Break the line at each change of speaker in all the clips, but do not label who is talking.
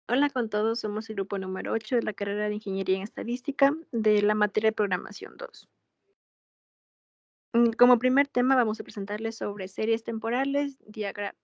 Hola con todos, somos el grupo número 8 de la carrera de Ingeniería en Estadística de la materia de Programación 2. Como primer tema vamos a presentarles sobre series temporales, diagrama.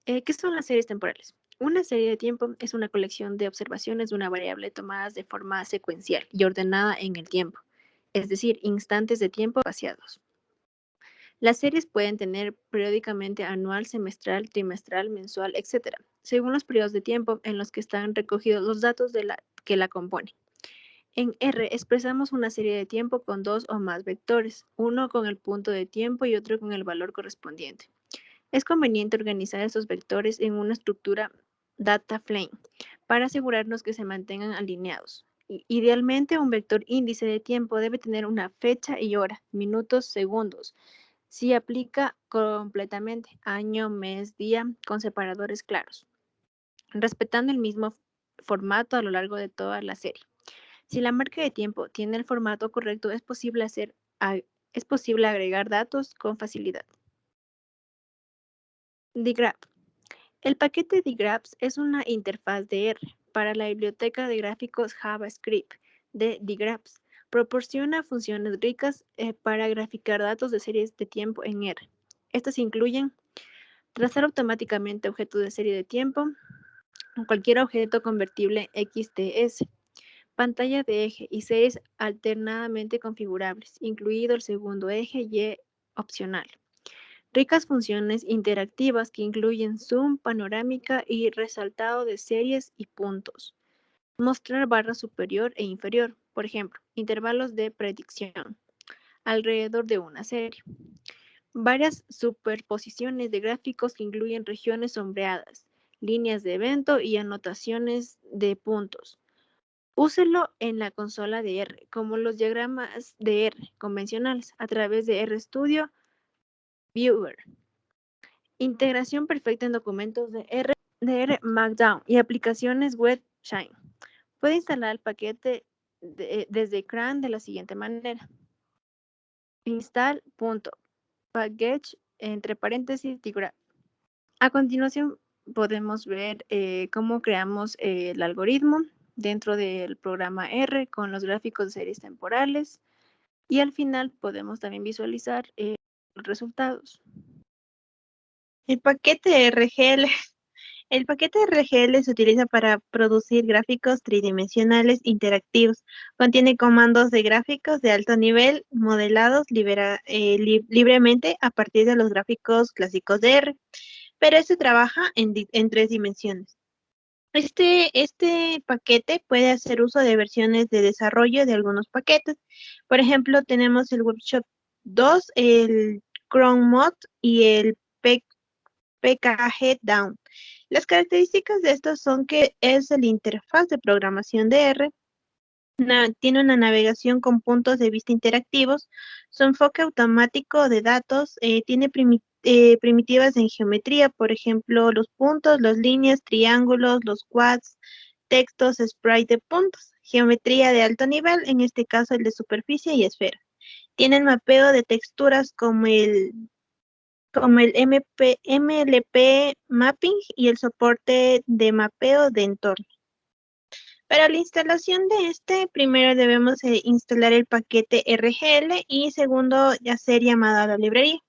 ¿Qué son las series temporales? Una serie de tiempo es una colección de observaciones de una variable tomadas de forma secuencial y ordenada en el tiempo, es decir, instantes de tiempo espaciados. Las series pueden tener periódicamente anual, semestral, trimestral, mensual, etc., según los periodos de tiempo en los que están recogidos los datos que la componen. En R expresamos una serie de tiempo con dos o más vectores, uno con el punto de tiempo y otro con el valor correspondiente. Es conveniente organizar estos vectores en una estructura data frame para asegurarnos que se mantengan alineados. Idealmente, un vector índice de tiempo debe tener una fecha y hora, minutos, segundos. Si aplica completamente año, mes, día, con separadores claros, respetando el mismo formato a lo largo de toda la serie. Si la marca de tiempo tiene el formato correcto, es posible agregar datos con facilidad. dgraph. El paquete dgraphs es una interfaz de R para la biblioteca de gráficos JavaScript de dgraphs. Proporciona funciones ricas para graficar datos de series de tiempo en R. Estas incluyen trazar automáticamente objetos de serie de tiempo, cualquier objeto convertible XTS, pantalla de eje y series alternadamente configurables, incluido el segundo eje y opcional. Ricas funciones interactivas que incluyen zoom, panorámica y resaltado de series y puntos. Mostrar barra superior e inferior, por ejemplo, intervalos de predicción, alrededor de una serie. Varias superposiciones de gráficos que incluyen regiones sombreadas, líneas de evento y anotaciones de puntos. Úselo en la consola de R, como los diagramas de R convencionales, a través de RStudio Viewer. Integración perfecta en documentos de R Markdown y aplicaciones web Shine. Puede instalar el paquete desde CRAN de la siguiente manera. Install.package, entre paréntesis, dgraph. A continuación podemos ver cómo creamos el algoritmo dentro del programa R con los gráficos de series temporales y al final podemos también visualizar los resultados.
El paquete RGL. El paquete RGL se utiliza para producir gráficos tridimensionales interactivos. Contiene comandos de gráficos de alto nivel modelados libremente a partir de los gráficos clásicos de R, pero este trabaja en tres dimensiones. Este paquete puede hacer uso de versiones de desarrollo de algunos paquetes. Por ejemplo, tenemos el Workshop 2, el Chrome Mod y el PKG Down. Las características de estos son que es la interfaz de programación de R, tiene una navegación con puntos de vista interactivos, su enfoque automático de datos, tiene primitivas en geometría, por ejemplo, los puntos, las líneas, triángulos, los quads, textos, sprite de puntos, geometría de alto nivel, en este caso el de superficie y esfera. Tienen mapeo de texturas como el MLP Mapping y el soporte de mapeo de entorno. Para la instalación de primero debemos instalar el paquete RGL y segundo hacer llamada a la librería.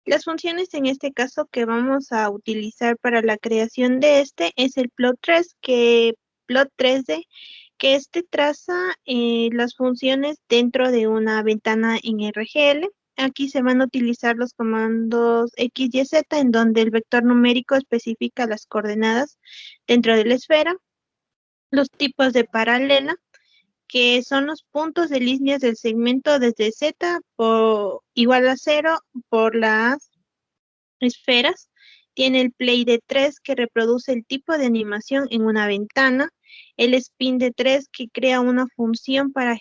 Las funciones en este caso que vamos a utilizar para la creación de es el plot 3D, que traza las funciones dentro de una ventana en RGL. Aquí se van a utilizar los comandos X, Y, Z, en donde el vector numérico especifica las coordenadas dentro de la esfera, los tipos de paralela, que son los puntos de líneas del segmento desde Z igual a 0 por las esferas. Tiene el play de 3 que reproduce el tipo de animación en una ventana, el spin de 3 que crea una función para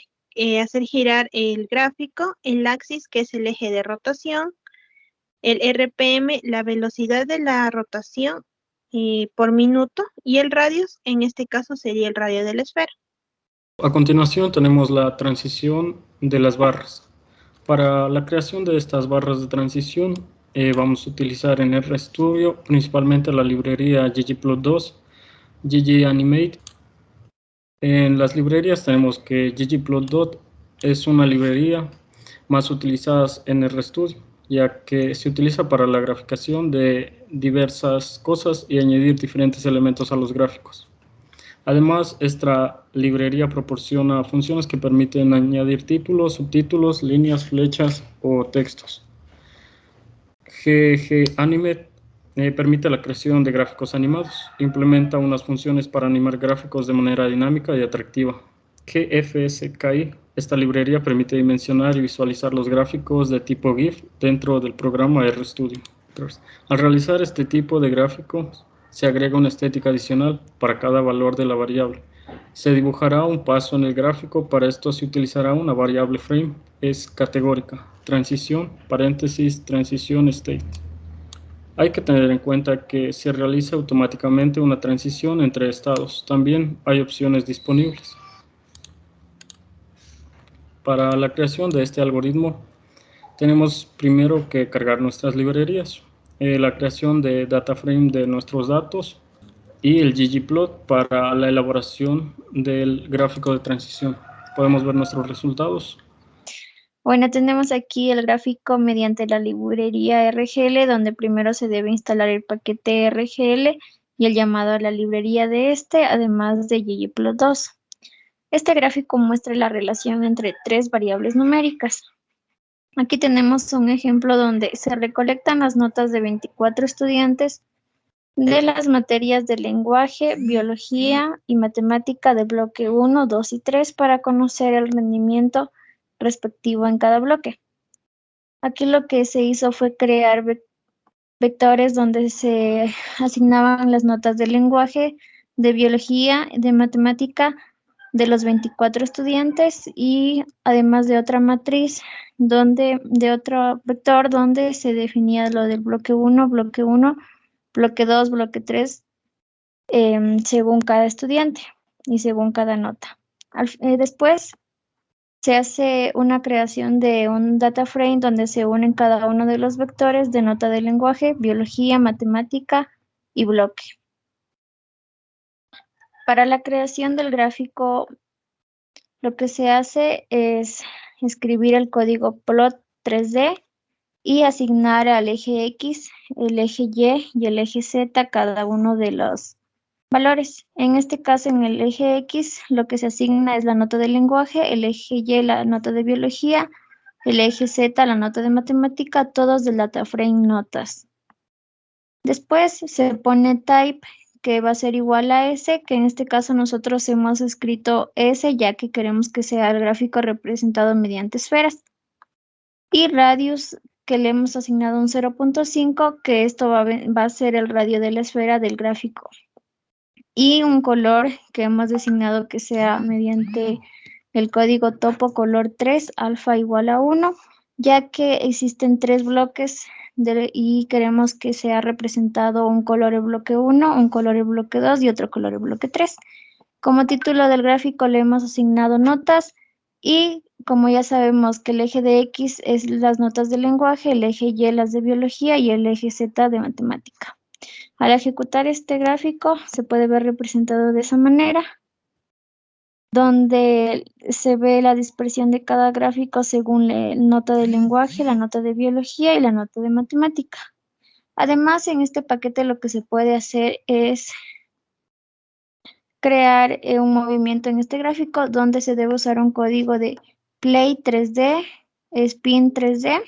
hacer girar el gráfico, el axis que es el eje de rotación, el RPM, la velocidad de la rotación por minuto, y el radius, en este caso sería el radio de la esfera.
A continuación tenemos la transición de las barras. Para la creación de estas barras de transición vamos a utilizar en RStudio principalmente la librería ggplot2 ggAnimate. En las librerías tenemos que ggplotdot es una librería más utilizada en RStudio, ya que se utiliza para la graficación de diversas cosas y añadir diferentes elementos a los gráficos. Además, esta librería proporciona funciones que permiten añadir títulos, subtítulos, líneas, flechas o textos. ggAnimate permite la creación de gráficos animados. Implementa unas funciones para animar gráficos de manera dinámica y atractiva. GFSKI, esta librería permite dimensionar y visualizar los gráficos de tipo GIF dentro del programa RStudio. Al realizar este tipo de gráficos, se agrega una estética adicional para cada valor de la variable. Se dibujará un paso en el gráfico. Para esto se utilizará una variable frame, es categórica, transición, paréntesis, transición state. Hay que tener en cuenta que se realiza automáticamente una transición entre estados. También hay opciones disponibles. Para la creación de este algoritmo, tenemos primero que cargar nuestras librerías, la creación de data frame de nuestros datos y el ggplot para la elaboración del gráfico de transición. Podemos ver nuestros resultados.
Bueno, tenemos aquí el gráfico mediante la librería RGL, donde primero se debe instalar el paquete RGL y el llamado a la librería de este, además de ggplot2. Este gráfico muestra la relación entre tres variables numéricas. Aquí tenemos un ejemplo donde se recolectan las notas de 24 estudiantes de las materias de lenguaje, biología y matemática de bloque 1, 2 y 3 para conocer el rendimiento respectivo en cada bloque. Aquí lo que se hizo fue crear vectores donde se asignaban las notas de lenguaje, de biología, de matemática de los 24 estudiantes y además de otra matriz de otro vector donde se definía lo del bloque 1, bloque 2, bloque 3, según cada estudiante y según cada nota. Después se hace una creación de un data frame donde se unen cada uno de los vectores de nota de lenguaje, biología, matemática y bloque. Para la creación del gráfico, lo que se hace es escribir el código plot 3D y asignar al eje X, el eje Y y el eje Z cada uno de los valores. En este caso, en el eje X, lo que se asigna es la nota de lenguaje, el eje Y la nota de biología, el eje Z la nota de matemática, todos del data frame notas. Después se pone type, que va a ser igual a S, que en este caso nosotros hemos escrito S, ya que queremos que sea el gráfico representado mediante esferas. Y radius, que le hemos asignado un 0.5, que esto va a ser el radio de la esfera del gráfico. Y un color que hemos designado que sea mediante el código topo color 3, alfa igual a 1, ya que existen tres bloques y queremos que sea representado un color en bloque 1, un color en bloque 2 y otro color en bloque 3. Como título del gráfico le hemos asignado notas y como ya sabemos que el eje de X es las notas del lenguaje, el eje Y las de biología y el eje Z de matemática. Al ejecutar este gráfico se puede ver representado de esa manera, donde se ve la dispersión de cada gráfico según la nota de lenguaje, la nota de biología y la nota de matemática. Además, en este paquete lo que se puede hacer es crear un movimiento en este gráfico donde se debe usar un código de play 3D, spin 3D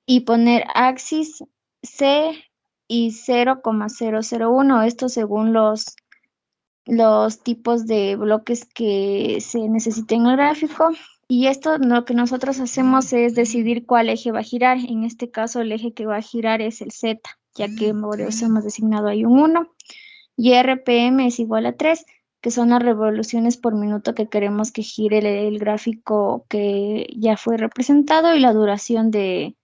y poner axis C y 0,001, esto según los tipos de bloques que se necesiten en el gráfico. Y esto lo que nosotros hacemos es decidir cuál eje va a girar. En este caso el eje que va a girar es el Z, ya que por eso hemos designado ahí un 1. Y RPM es igual a 3, que son las revoluciones por minuto que queremos que gire el gráfico que ya fue representado y la duración del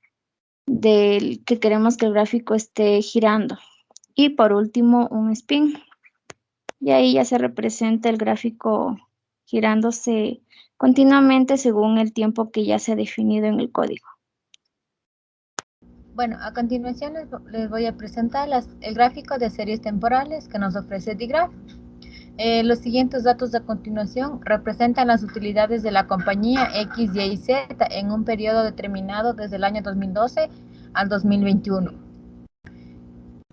que queremos que el gráfico esté girando. Y por último, un spin. Y ahí ya se representa el gráfico girándose continuamente según el tiempo que ya se ha definido en el código.
Bueno, a continuación les voy a presentar el gráfico de series temporales que nos ofrece DiGraph. Los siguientes datos a continuación representan las utilidades de la compañía X, Y y Z en un periodo determinado desde el año 2012 al 2021.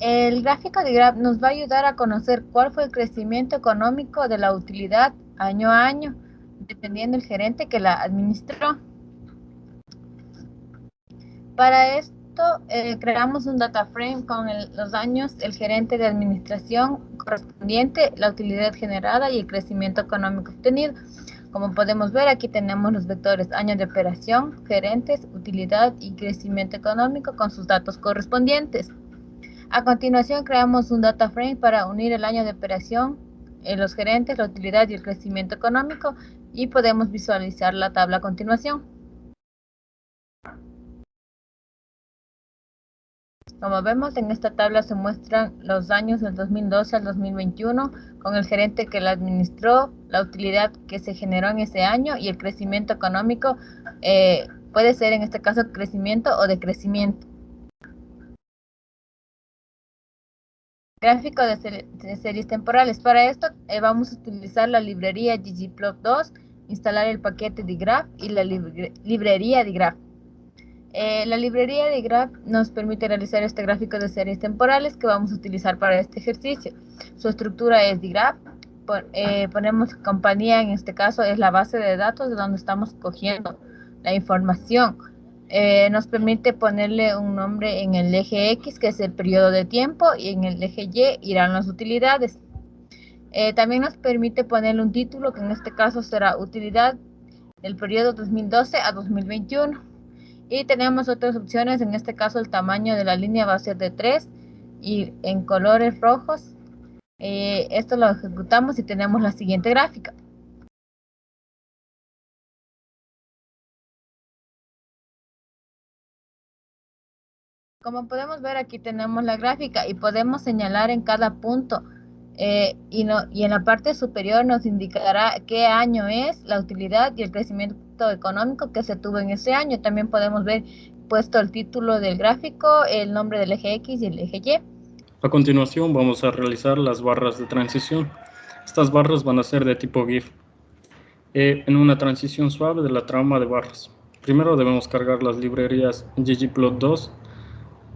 El gráfico de DiGraph nos va a ayudar a conocer cuál fue el crecimiento económico de la utilidad año a año, dependiendo del gerente que la administró. Para esto creamos un data frame con los años, el gerente de administración correspondiente, la utilidad generada y el crecimiento económico obtenido. Como podemos ver, aquí tenemos los vectores año de operación, gerentes, utilidad y crecimiento económico con sus datos correspondientes. A continuación creamos un data frame para unir el año de operación, los gerentes, la utilidad y el crecimiento económico, y podemos visualizar la tabla a continuación. Como vemos, en esta tabla se muestran los años del 2012 al 2021 con el gerente que la administró, la utilidad que se generó en ese año y el crecimiento económico. Puede ser en este caso crecimiento o decrecimiento. Gráfico de series temporales. Para esto vamos a utilizar la librería ggplot2, instalar el paquete DiGraph y la librería DiGraph. La librería DiGraph nos permite realizar este gráfico de series temporales que vamos a utilizar para este ejercicio. Su estructura es DiGraph. Ponemos compañía, en este caso es la base de datos de donde estamos cogiendo la información. Nos permite ponerle un nombre en el eje X, que es el periodo de tiempo, y en el eje Y irán las utilidades. También nos permite ponerle un título, que en este caso será utilidad del periodo 2012 a 2021. Y tenemos otras opciones, en este caso el tamaño de la línea va a ser de 3 y en colores rojos. Esto lo ejecutamos y tenemos la siguiente gráfica. Como podemos ver, aquí tenemos la gráfica y podemos señalar en cada punto y en la parte superior nos indicará qué año es, la utilidad y el crecimiento económico que se tuvo en ese año. También podemos ver puesto el título del gráfico, el nombre del eje X y el eje Y.
A continuación vamos a realizar las barras de transición. Estas barras van a ser de tipo GIF. En una transición suave de la trama de barras. Primero debemos cargar las librerías ggplot2,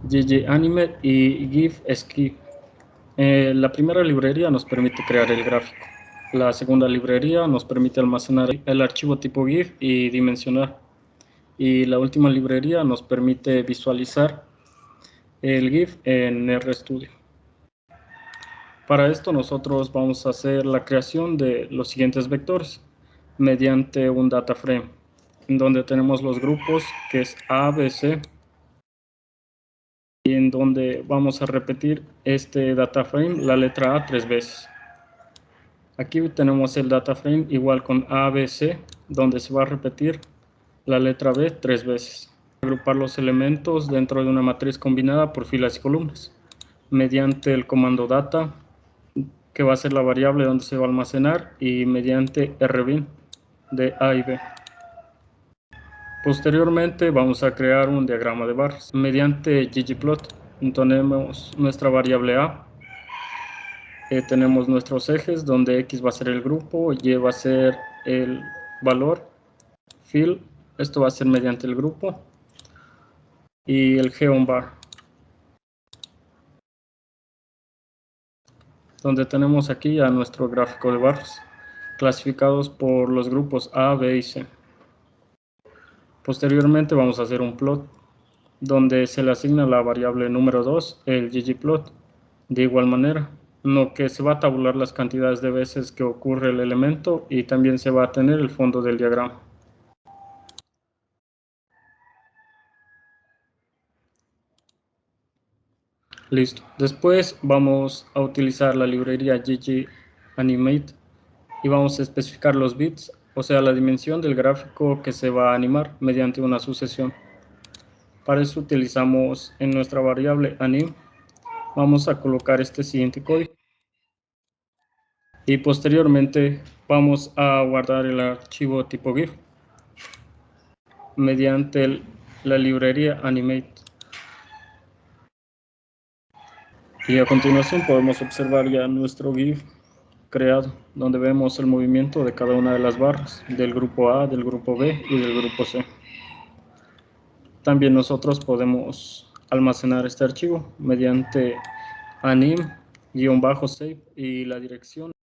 gganimate y gifskip. La primera librería nos permite crear el gráfico. La segunda librería nos permite almacenar el archivo tipo GIF y dimensionar. Y la última librería nos permite visualizar el GIF en RStudio. Para esto nosotros vamos a hacer la creación de los siguientes vectores mediante un data frame, en donde tenemos los grupos que es A, B, C, y en donde vamos a repetir este data frame, la letra A 3 veces. Aquí tenemos el data frame igual con A, B, C, donde se va a repetir la letra B 3 veces. Agrupar los elementos dentro de una matriz combinada por filas y columnas mediante el comando data, que va a ser la variable donde se va a almacenar, y mediante rbin de A y B. Posteriormente vamos a crear un diagrama de barras mediante ggplot. Tenemos nuestra variable A, tenemos nuestros ejes donde X va a ser el grupo, Y va a ser el valor, fill, esto va a ser mediante el grupo, y el geonvar, donde tenemos aquí a nuestro gráfico de barras clasificados por los grupos A, B y C. Posteriormente vamos a hacer un plot donde se le asigna la variable número 2, el ggplot. De igual manera, lo que se va a tabular las cantidades de veces que ocurre el elemento y también se va a tener el fondo del diagrama. Listo. Después vamos a utilizar la librería gganimate y vamos a especificar los bits, o sea, la dimensión del gráfico que se va a animar mediante una sucesión. Para eso utilizamos en nuestra variable anim, vamos a colocar este siguiente código. Y posteriormente vamos a guardar el archivo tipo GIF mediante la librería animate. Y a continuación podemos observar ya nuestro GIF creado, donde vemos el movimiento de cada una de las barras, del grupo A, del grupo B y del grupo C. También nosotros podemos almacenar este archivo mediante anim-save y la dirección